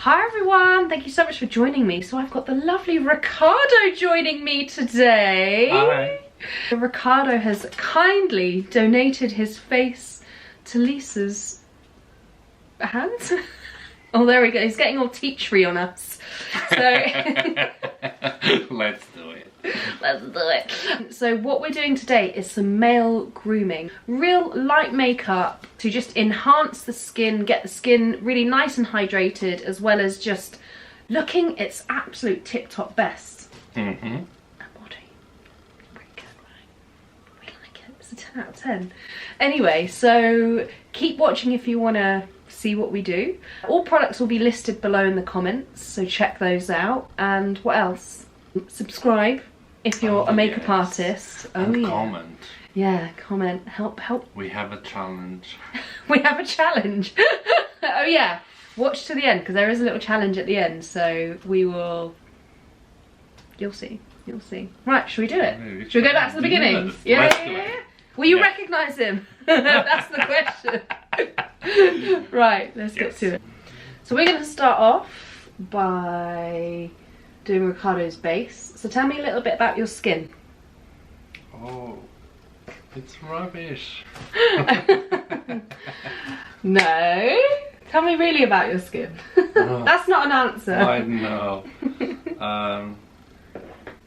Hi everyone, thank you so much for joining me. So I've got the lovely Ricardo joining me today. Hi. Ricardo has kindly donated his face to Lisa's hands. Oh, there we go, he's getting all teachery on us. So Let's do it. Let's do it. So what we're doing today is some male grooming. Real light makeup to just enhance the skin, get the skin really nice and hydrated, as well as just looking its absolute tip-top best. Mm-hmm. That body. Pretty good, right? We like it. It's a 10 out of 10. Anyway, so keep watching if you want to see what we do. All products will be listed below in the comments, so check those out. And what else? Subscribe if you're a makeup artist. And yeah. Comment. Yeah, comment. Help. We have a challenge. We have a challenge. Oh yeah, watch to the end because there is a little challenge at the end. So we will. You'll see. You'll see. Right, should we do it? Should we go back to the beginning? Yeah. Will you recognise him? That's the question. Right, let's get to it. So we're going to start off by doing Ricardo's base. So tell me a little bit about your skin. Oh, it's rubbish. No. Tell me really about your skin. Oh, that's not an answer. I know.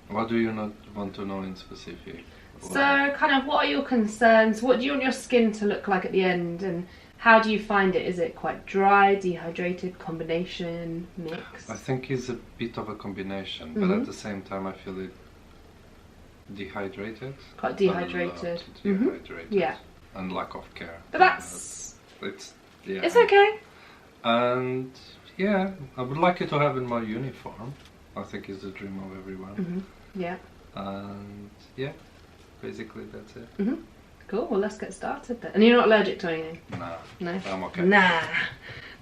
What do you not want to know in specific? So kind of what are your concerns? What do you want your skin to look like at the end? And how do you find it? Is it quite dry, dehydrated, combination, mix? I think it's a bit of a combination, but at the same time I feel it dehydrated. Quite dehydrated. Dehydrated. Yeah. And lack of care. But that's... It's okay. And yeah, I would like it to have it more uniform. I think it's the dream of everyone. Yeah. And yeah, basically that's it. Cool, well let's get started then. And you're not allergic to anything? Nah. No? I'm okay. Nah,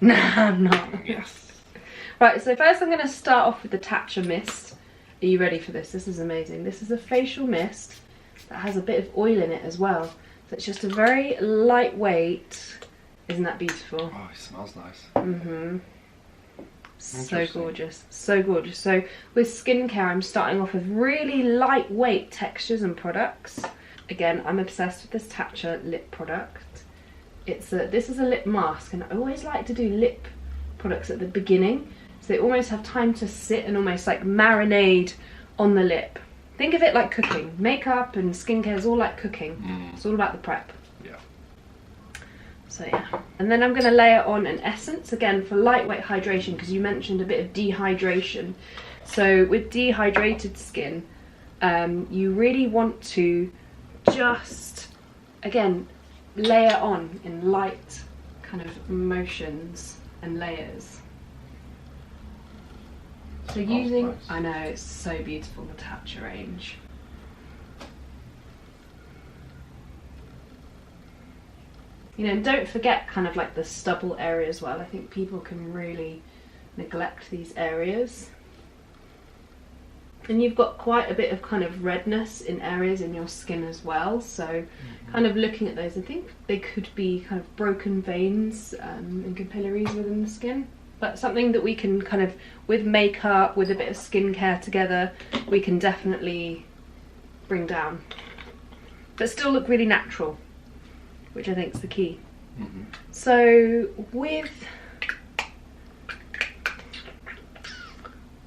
I'm not. Yes. Right, so first I'm going to start off with the Tatcha mist. Are you ready for this? This is amazing. This is a facial mist that has a bit of oil in it as well. So it's just a very lightweight. Isn't that beautiful? Oh, it smells nice. So gorgeous, so gorgeous. So with skincare I'm starting off with really lightweight textures and products. Again, I'm obsessed with this Tatcha lip product. This is a lip mask, and I always like to do lip products at the beginning, so they almost have time to sit and almost like marinade on the lip. Think of it like cooking. Makeup and skincare is all like cooking. It's all about the prep. Yeah. So yeah, and then I'm going to layer on an essence again for lightweight hydration, because you mentioned a bit of dehydration. So with dehydrated skin, you really want to just, again, layer on in light kind of motions and layers. So using, nice. I know, it's so beautiful, the Tatcha range. You know, and don't forget kind of like the stubble area as well. I think people can really neglect these areas. And you've got quite a bit of kind of redness in areas in your skin as well, so kind of looking at those, I think they could be kind of broken veins and capillaries within the skin. But something that we can kind of, with makeup, with a bit of skincare together, we can definitely bring down. But still look really natural, which I think is the key. So with...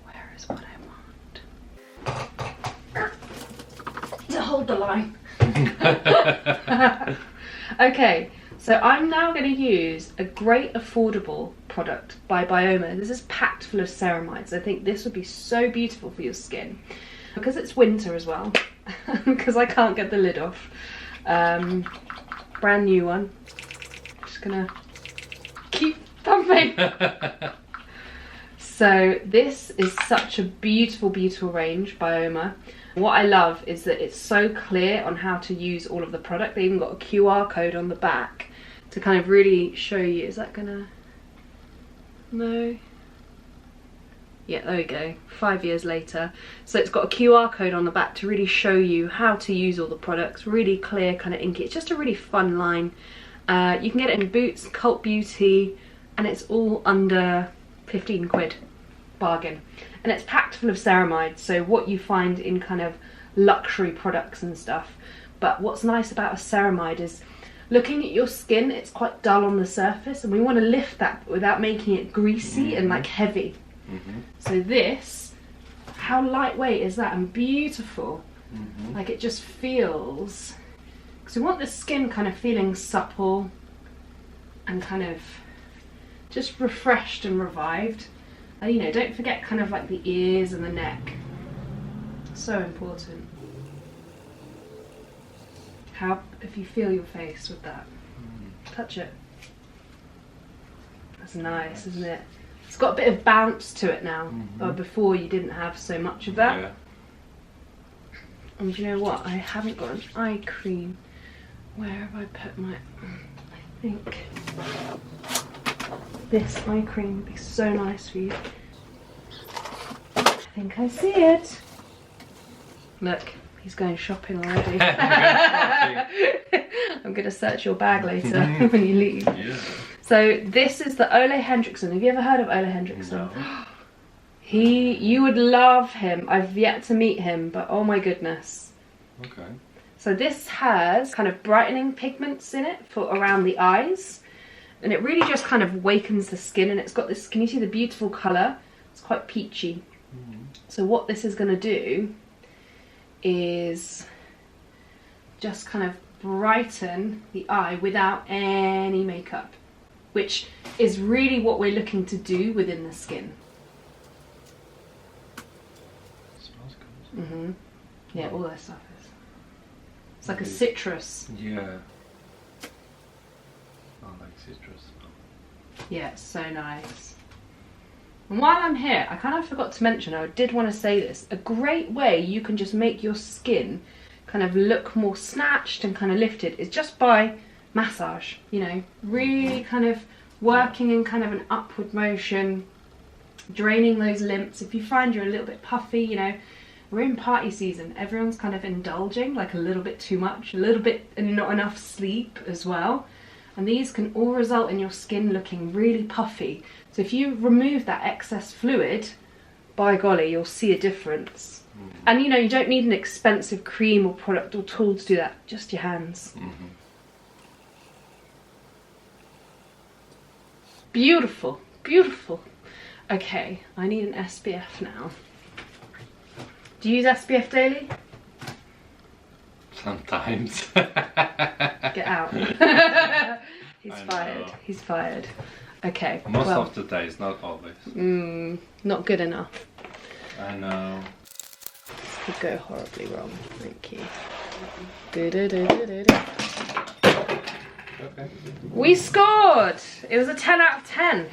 Where is what I want? To hold the line. Okay, so I'm now going to use a great affordable product by Byoma. This is packed full of ceramides. I think this would be so beautiful for your skin. Because it's winter as well, because I can't get the lid off. Brand new one. Just gonna keep pumping. So this is such a beautiful, beautiful range, Byoma. What I love is that it's so clear on how to use all of the product. They even got a QR code on the back to kind of really show you. Is that gonna... No? Yeah, there we go. 5 years later. So it's got a QR code on the back to really show you how to use all the products. Really clear, kind of inky. It's just a really fun line. You can get it in Boots, Cult Beauty, and it's all under 15 quid, bargain. And it's packed full of ceramide, so what you find in kind of luxury products and stuff. But what's nice about a ceramide is looking at your skin, it's quite dull on the surface, and we want to lift that without making it greasy and like heavy. So this, how lightweight is that, and beautiful. Like it just feels, because we want the skin kind of feeling supple and kind of just refreshed and revived. And you know, don't forget kind of like the ears and the neck. So important. How if you feel your face with that? Touch it. That's nice, isn't it? It's got a bit of bounce to it now. Before you didn't have so much of that. Yeah. And you know what? I haven't got an eye cream. Where have I put my... I think this eye cream would be so nice for you. I think I see it. Look, he's going shopping already. I'm going to search your bag later when you leave. Yeah. So this is the Ole Henriksen. Have you ever heard of Ole Henriksen? No. You would love him. I've yet to meet him, but oh my goodness. Okay. So this has kind of brightening pigments in it for around the eyes. And it really just kind of wakens the skin, and it's got this, can you see the beautiful colour? It's quite peachy. So what this is going to do is just kind of brighten the eye without any makeup, which is really what we're looking to do within the skin. Smells good. Yeah, all that stuff is. It's like a citrus. Yeah. I like citrus. Yeah, it's so nice. And while I'm here, I kind of forgot to mention, I did want to say this, a great way you can just make your skin kind of look more snatched and kind of lifted is just by massage, you know, really kind of working in kind of an upward motion, draining those lymphs. If you find you're a little bit puffy, you know, we're in party season, everyone's kind of indulging like a little bit too much, a little bit and not enough sleep as well. And these can all result in your skin looking really puffy. So if you remove that excess fluid, by golly, you'll see a difference. And you know, you don't need an expensive cream or product or tool to do that, just your hands. Beautiful, beautiful. Okay, I need an SPF now. Do you use SPF daily? Sometimes. Get out. He's fired. He's fired. Okay. Most of the days, not always. Not good enough. I know. This could go horribly wrong. Thank you. Okay. We scored! It was a 10 out of 10.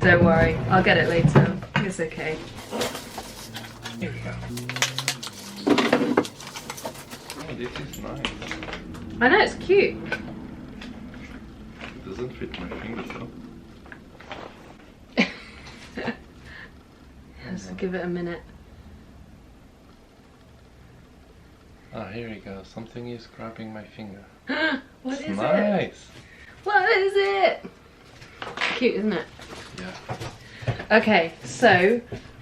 Don't worry, I'll get it later. It's okay. Here we go. Oh, this is nice. I know, it's cute. It doesn't fit my fingers though. Let's give it a minute. Ah, here we go. Something is grabbing my finger. What is nice. it? What is it? Cute, isn't it? Yeah. Okay, so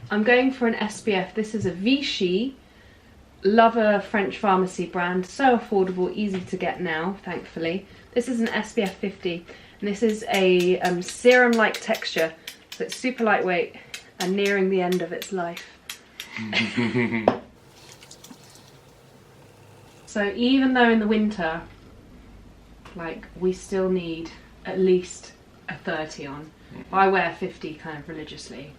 I'm going for an SPF. This is a Vichy. Love a French pharmacy brand. So affordable, easy to get now, thankfully. This is an SPF 50. And this is a serum-like texture. So it's super lightweight and nearing the end of its life. So even though in the winter, like, we still need at least a 30 on. I wear 50 kind of religiously.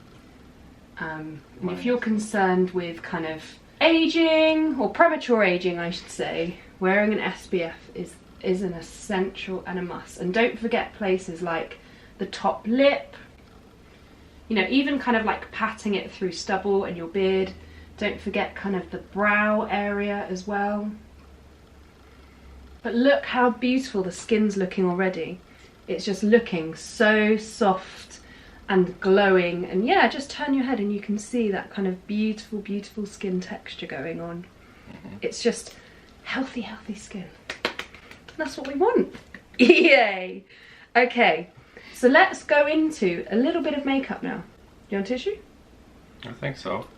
And if you're concerned with kind of aging, or premature aging I should say, wearing an SPF is an essential and a must. And don't forget places like the top lip, you know, even kind of like patting it through stubble and your beard. Don't forget kind of the brow area as well. But look how beautiful the skin's looking already. It's just looking so soft and glowing. And yeah, just turn your head and you can see that kind of beautiful, beautiful skin texture going on. It's just healthy, healthy skin. That's what we want. Yay! Okay, So let's go into a little bit of makeup now. You want tissue? I think so.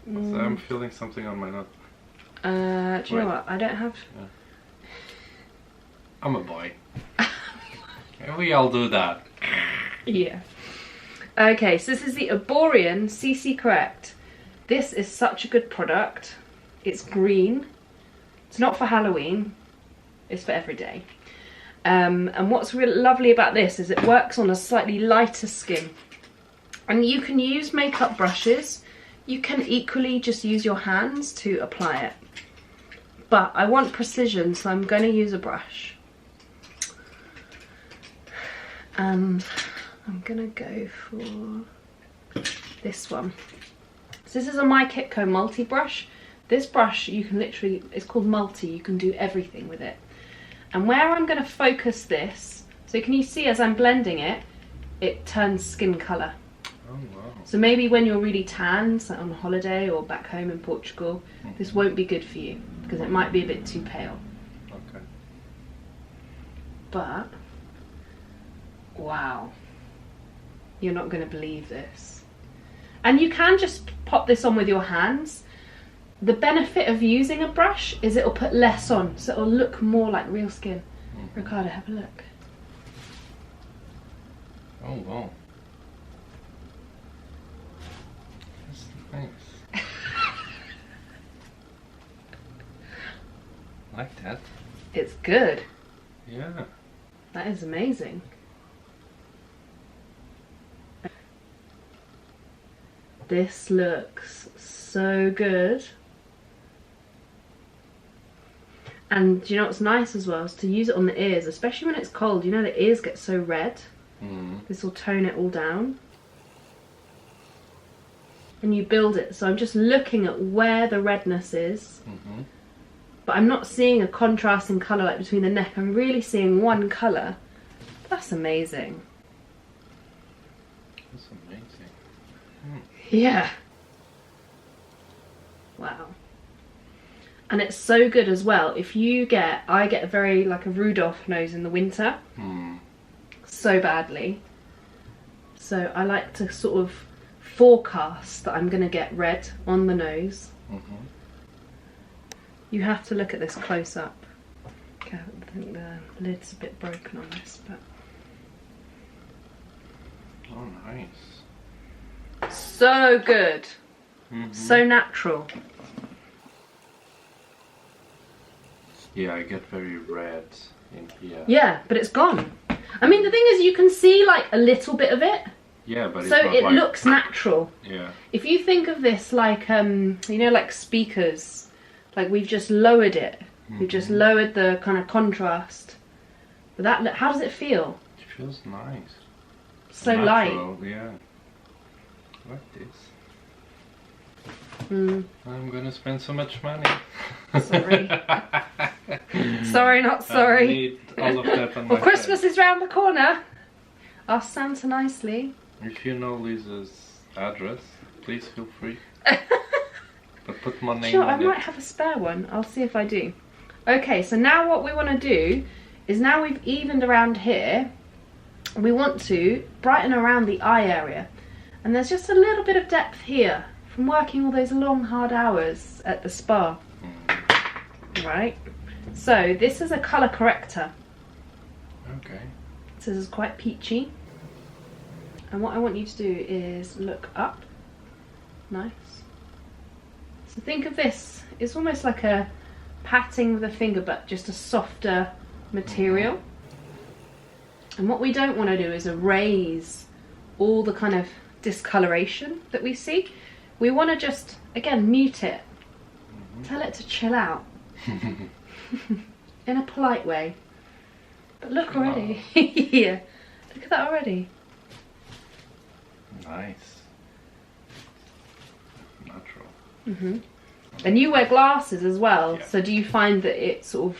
So I'm feeling something on my nose. Do you know what? I don't have... Yeah. I'm a boy. We all do that. Yeah. Okay, so this is the Erborian CC Correct. This is such a good product. It's green. It's not for Halloween. It's for every day. And what's really lovely about this is it works on a slightly lighter skin. And you can use makeup brushes. You can equally just use your hands to apply it. But I want precision, so I'm going to use a brush. And I'm going to go for this one. So this is a My Kitco multi brush. This brush, you can literally, it's called multi, you can do everything with it. And where I'm going to focus this, so can you see as I'm blending it, it turns skin colour. Oh wow. So maybe when you're really tanned, like on holiday or back home in Portugal, this won't be good for you because it might be a bit too pale. Okay. But, wow, you're not going to believe this. And you can just pop this on with your hands. The benefit of using a brush is it'll put less on, so it'll look more like real skin. Ricardo, have a look. Oh wow. That's nice. Like that. It's good. Yeah. That is amazing. This looks so good. And do you know what's nice as well is to use it on the ears, especially when it's cold. You know the ears get so red. This will tone it all down. And you build it. So I'm just looking at where the redness is. But I'm not seeing a contrast in colour like between the neck. I'm really seeing one colour. That's amazing. That's amazing. Yeah. Wow. And it's so good as well. If you get, I get a very like a Rudolph nose in the winter. So badly. So I like to sort of forecast that I'm going to get red on the nose. You have to look at this close up. Okay, I think the lid's a bit broken on this, but... Oh, nice. So good. So natural. Yeah, I get very red in here. Yeah, but it's gone. I mean, the thing is, you can see like a little bit of it. Yeah, but so it's not it like... looks natural. Yeah. If you think of this like, you know, like speakers, like we've just lowered it. We've just lowered the kind of contrast. But that, how does it feel? It feels nice. So natural, light. Yeah. Like this. Mm. I'm gonna spend so much money. Sorry. Sorry, not sorry. I need all of that on my Well, Christmas face. is round the corner. Ask Santa nicely. If you know Lisa's address, please feel free. But put my name Sure, on I it. might have a spare one. I'll see if I do. Okay, so now what we want to do is now we've evened around here, we want to brighten around the eye area. And there's just a little bit of depth here from working all those long, hard hours at the spa. Right? So this is a colour corrector. Okay. So this is quite peachy. And what I want you to do is look up. Nice. So think of this, it's almost like a patting with a finger, but just a softer material. And what we don't want to do is erase all the kind of discoloration that we see. We want to just, again, mute it. Tell it to chill out. In a polite way. But look already. Yeah. Look at that already. Nice. Natural. And you wear glasses as well, Yeah. so do you find that it sort of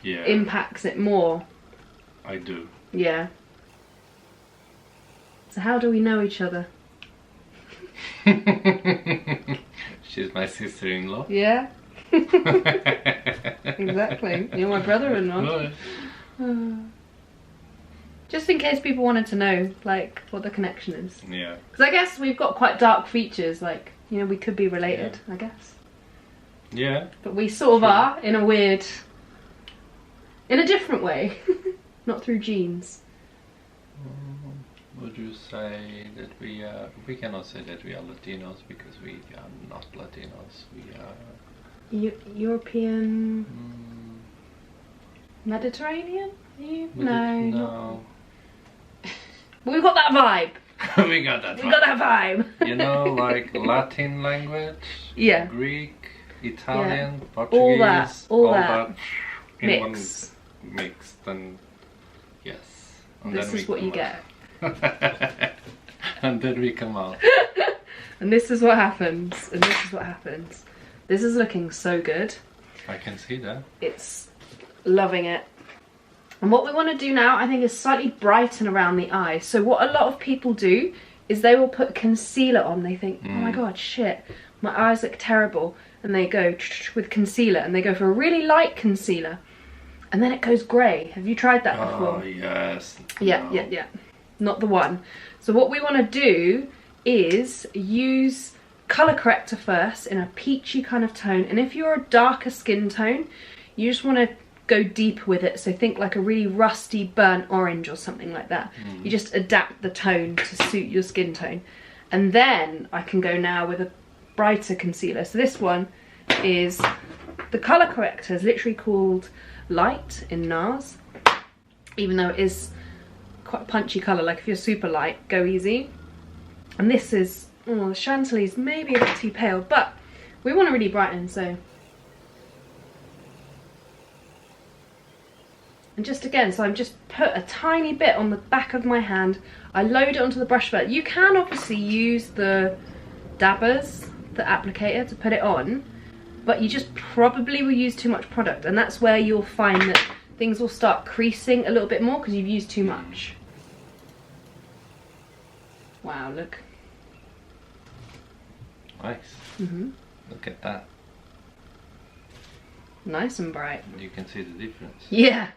impacts it more? I do. Yeah. So how do we know each other? She's my sister-in-law. Yeah. Exactly. You're my brother-in-law. Just in case people wanted to know, like, what the connection is. Yeah. Because I guess we've got quite dark features, like, you know, we could be related, I guess. Yeah. But we sort of are, in a weird... in a different way. Not through genes. Would you say that we cannot say that we are Latinos because we are not Latinos. We are... European... Mediterranean? No. But we've got that vibe. We got that vibe. We got that vibe. You know, like Latin language, yeah, Greek, Italian, Portuguese, all that in mix. one mixed, and yes. And this is what you get. And then we come out. And this is what happens. And this is what happens. This is looking so good. I can see that. It's loving it. And what we want to do now, I think, is slightly brighten around the eye. So what a lot of people do is they will put concealer on. They think, oh my god, shit, my eyes look terrible. And they go with concealer, and they go for a really light concealer. And then it goes grey. Have you tried that before? Oh, yes. Yeah, no. yeah. Not the one. So what we want to do is use colour corrector first in a peachy kind of tone. And if you're a darker skin tone, you just want to go deep with it. So think like a really rusty burnt orange or something like that. You just adapt the tone to suit your skin tone. And then I can go now with a brighter concealer. So this one is, the colour corrector is literally called Light in NARS. Even though it is quite a punchy colour, like if you're super light, go easy. And this is, the Chantilly's maybe a bit too pale, but we want to really brighten, so. And just again, so I'm just put a tiny bit on the back of my hand. I load it onto the brush belt. You can obviously use the dabbers, the applicator, to put it on, but you just probably will use too much product, and that's where you'll find that things will start creasing a little bit more because you've used too much. Wow, look. Nice. Look at that. Nice and bright. You can see the difference. Yeah.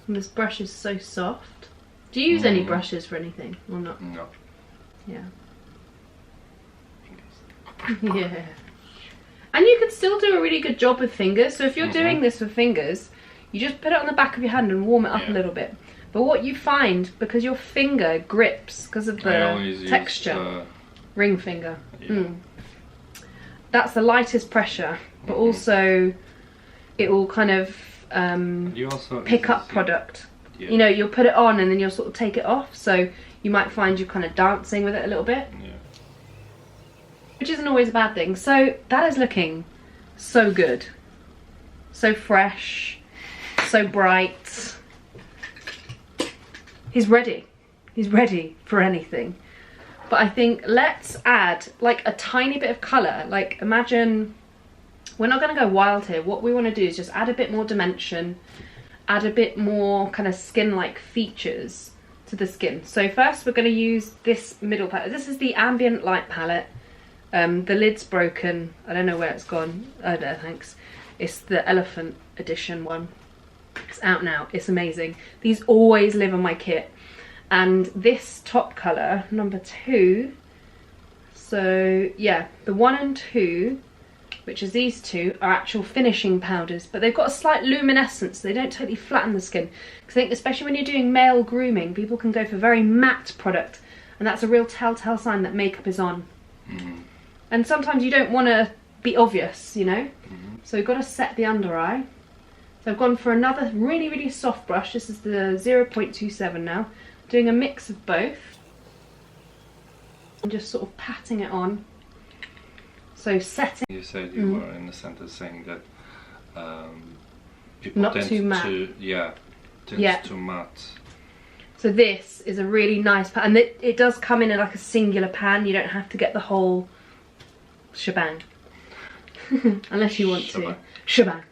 And this brush is so soft. Do you use any brushes for anything or not? No. Yeah. Yeah. And you can still do a really good job with fingers. So if you're doing this with fingers, you just put it on the back of your hand and warm it up a little bit. But what you find, because your finger grips because of the texture, ring finger. That's the lightest pressure, but also it will kind of you also pick up product. You know, you'll put it on and then you'll sort of take it off, so you might find you're kind of dancing with it a little bit, which isn't always a bad thing. So that is looking so good, so fresh, so bright. He's ready for anything. But I think let's add like a tiny bit of colour. Like imagine, we're not going to go wild here. What we want to do is just add a bit more dimension, add a bit more kind of skin-like features to the skin. So first we're going to use this middle palette. This is the Ambient Light palette. The lid's broken. I don't know where it's gone. Oh, there, thanks. It's the Elephant Edition one. It's out now. It's amazing. These always live on my kit. And this top colour, number 2, so yeah, the 1 and 2, which is these two, are actual finishing powders, but they've got a slight luminescence. They don't totally flatten the skin. Because I think especially when you're doing male grooming, people can go for very matte product, and that's a real telltale sign that makeup is on. And sometimes you don't want to be obvious, you know? So we've got to set the under eye. So I've gone for another really, really soft brush. This is the 0.27 now. Doing a mix of both. And just sort of patting it on. So setting. You said you were in the sentence saying that people not tend too matte. tends to matte. So this is a really nice pan, and it does come in like a singular pan. You don't have to get the whole shebang. Unless you want to. Shebang.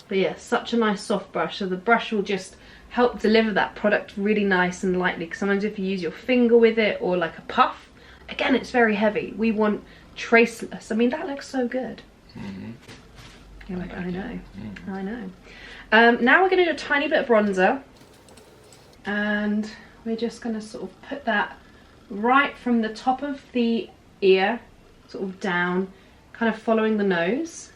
But yeah, such a nice soft brush. So the brush will just help deliver that product really nice and lightly. Because sometimes if you use your finger with it or like a puff, again, it's very heavy. We want traceless. I mean, that looks so good. You're like, I know, I know. Now we're going to do a tiny bit of bronzer, and we're just going to sort of put that right from the top of the ear, sort of down, kind of following the nose.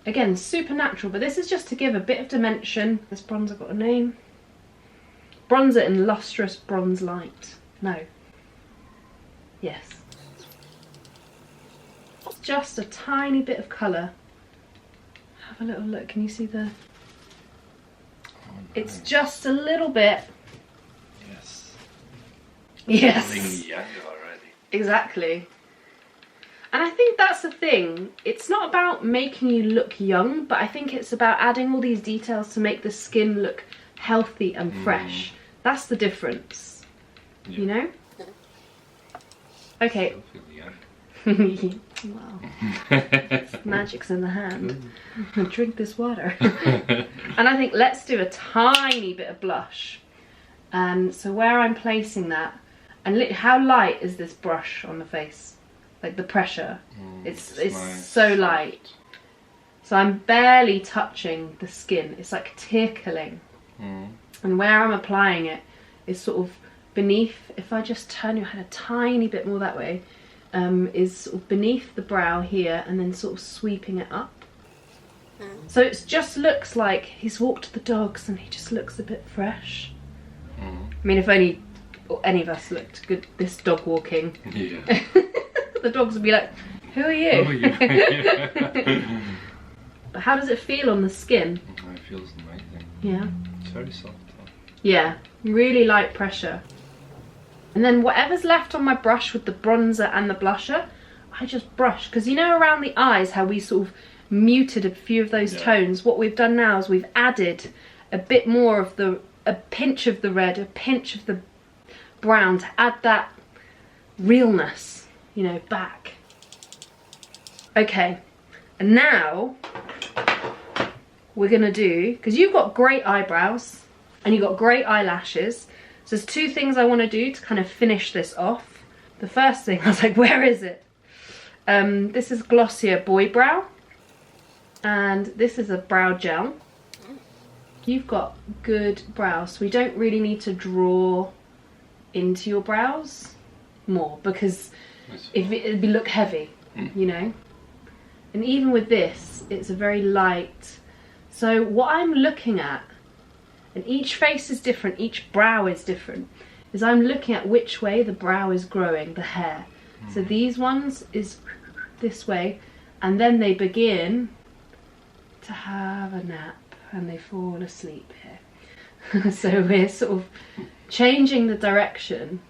Again, super natural, but this is just to give a bit of dimension. This bronzer got a name. Bronzer in Lustrous Bronze Light. No. Yes. Just a tiny bit of colour. Have a little look. Can you see the... Oh, nice. It's just a little bit. Yes. Yes. Feeling younger already. Exactly. And I think that's the thing. It's not about making you look young, but I think it's about adding all these details to make the skin look healthy and fresh. That's the difference. Yeah. You know? Okay. Wow. Magic's in the hand. Drink this water. And I think let's do a tiny bit of blush. So where I'm placing that, and how light is this brush on the face? Like the pressure. It's nice. So light. So I'm barely touching the skin. It's like tickling. And where I'm applying it is sort of beneath, if I just turn your head a tiny bit more that way, is sort of beneath the brow here and then sort of sweeping it up. So it just looks like he's walked the dogs and he just looks a bit fresh. I mean, if only any of us looked good this dog walking. Yeah. The dogs would be like, who are you? Who are you? But how does it feel on the skin? It feels amazing. Yeah. It's very soft. Yeah, really light pressure. And then whatever's left on my brush with the bronzer and the blusher, I just brush. Because you know around the eyes how we sort of muted a few of those tones? What we've done now is we've added a bit more of a pinch of the red, a pinch of the brown to add that realness, you know, back. Okay, and now we're gonna do, because you've got great eyebrows and you've got great eyelashes, so there's two things I want to do to kind of finish this off. The first thing, I was like, where is it? This is Glossier Boy Brow, and this is a brow gel. You've got good brows, so we don't really need to draw into your brows more, because it'd look heavy, you know. And even with this, it's a very light. So what I'm looking at, and each face is different, each brow is different, is I'm looking at which way the brow is growing, the hair. So these ones is this way, and then they begin to have a nap and they fall asleep here. So we're sort of changing the direction.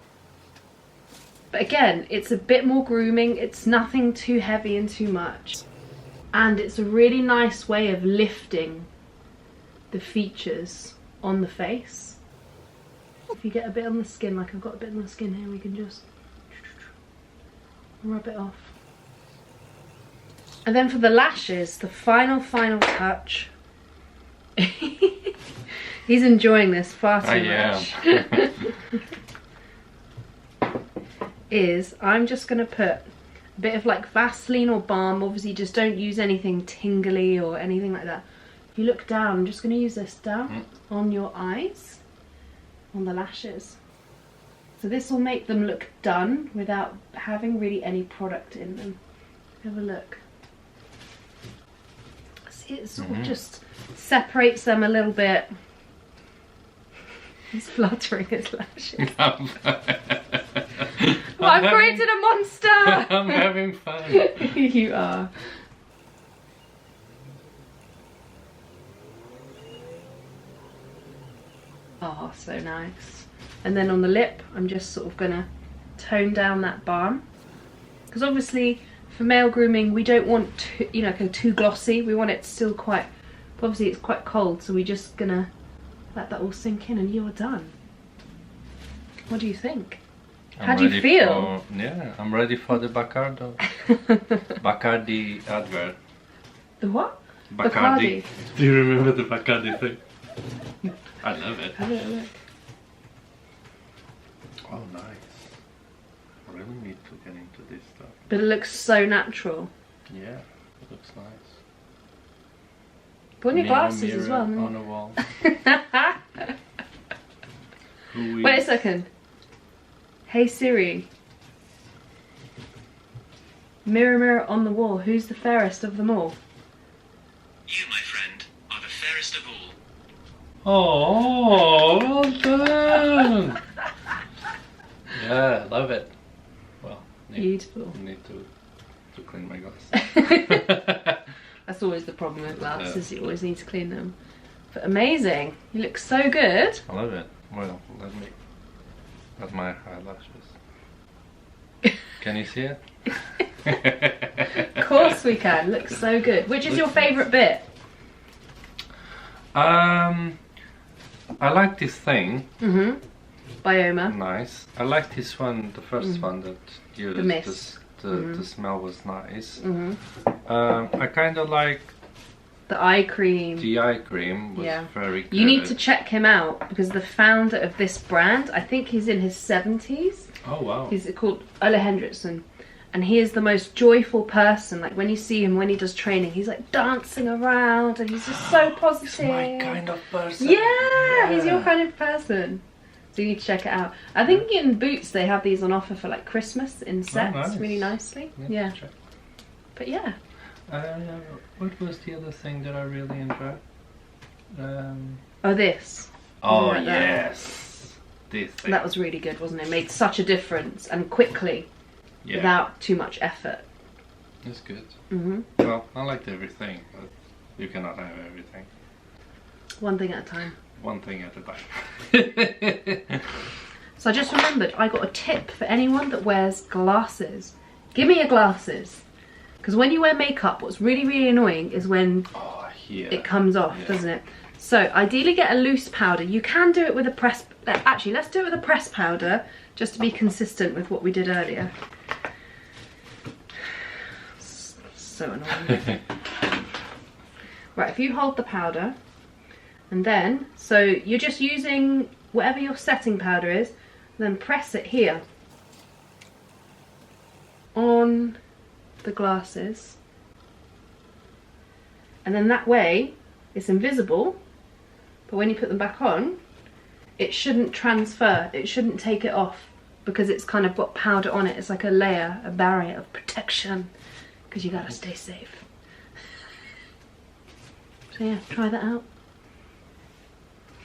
But again, it's a bit more grooming, it's nothing too heavy and too much. And it's a really nice way of lifting the features on the face. If you get a bit on the skin, like I've got a bit on the skin here, we can just rub it off. And then for the lashes, the final touch. He's enjoying this far too much. Is I'm just going to put a bit of like Vaseline or balm. Obviously just don't use anything tingly or anything like that. If you look down, I'm just going to use this down on your eyes, on the lashes. So this will make them look done without having really any product in them. Have a look. See, it sort of just separates them a little bit. He's fluttering his lashes. Well, I've created a monster! I'm having fun. You are. Oh, so nice. And then on the lip, I'm just sort of gonna tone down that balm. Because obviously, for male grooming, we don't want to, you know, go too glossy. We want it still quite, obviously it's quite cold, so we're just gonna let that all sink in and you're done. What do you think? How do you feel? Yeah, I'm ready for the Bacardi advert. The what? Bacardi. Do you remember the Bacardi thing? I love it. Have a little look. Oh, nice. I really need to get into this stuff. But it looks so natural. Yeah, it looks nice. Put on your Mirror, glasses as well. on the wall. Wait a second. Hey Siri. Mirror, mirror on the wall, who's the fairest of them all? You, my friend, are the fairest of all. Oh, well done! Yeah, love it. Well, Beautiful. Need to clean my glasses. That's always the problem with glasses, you always need to clean them. But amazing, you look so good. I love it. Well, let me... That's my eyelashes. Can you see it? Of course we can, looks so good. Which is your favourite bit? I like this thing. Byoma. Nice. I like this one, the first one that used The mist. The smell was nice. I kind of like The eye cream. the eye cream was very good. You need to check him out because the founder of this brand, I think he's in his 70s. Oh wow. He's called Henriksen. And he is the most joyful person. Like when you see him when he does training, he's like dancing around and he's just so positive. He's my kind of person. Yeah, he's your kind of person. So you need to check it out. I think in Boots they have these on offer for like Christmas in sets, nice. really nicely. Yeah. Check. But yeah. What was the other thing that I really enjoyed? Oh, this. Oh Like that. yes, this thing. That was really good, wasn't it? Made such a difference and quickly, without too much effort. It's good. Well, I liked everything, but you cannot have everything. One thing at a time. One thing at a time. So I just remembered, I got a tip for anyone that wears glasses. Give me your glasses. Because when you wear makeup, what's really, really annoying is when it comes off, doesn't it? So ideally get a loose powder. You can do it with a press... Actually, let's do it with a press powder, just to be consistent with what we did earlier. So annoying. Right, if you hold the powder, and then, so you're just using whatever your setting powder is, then press it here on the glasses, and then that way it's invisible, but when you put them back on it shouldn't transfer, it shouldn't take it off because it's kind of got powder on it. It's like a layer, a barrier of protection because you gotta stay safe. So yeah, try that out.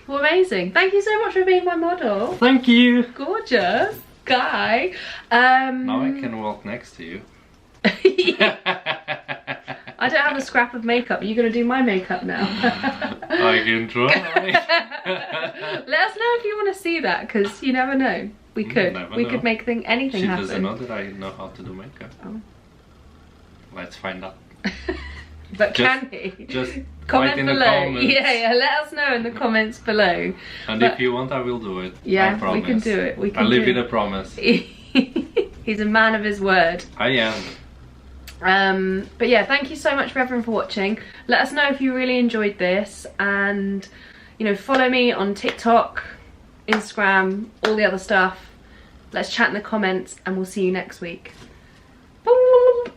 Well, amazing. Thank you so much for being my model. Thank you. Gorgeous guy. Now I can walk next to you. I don't have a scrap of makeup. Are you going to do my makeup now? I can try. Let us know if you want to see that, because you never know. We could. We could make anything happen. She doesn't know that I know how to do makeup. Oh. Let's find out. But can he? Just comment in below. the comments. Yeah, let us know in the comments below. And if you want, I will do it. Yeah, I promise. we can do it. We can I live in a promise. He's a man of his word. I am. But yeah, thank you so much for everyone for watching. Let us know if you really enjoyed this, and you know, follow me on TikTok, Instagram, all the other stuff. Let's chat in the comments, and we'll see you next week. Boop.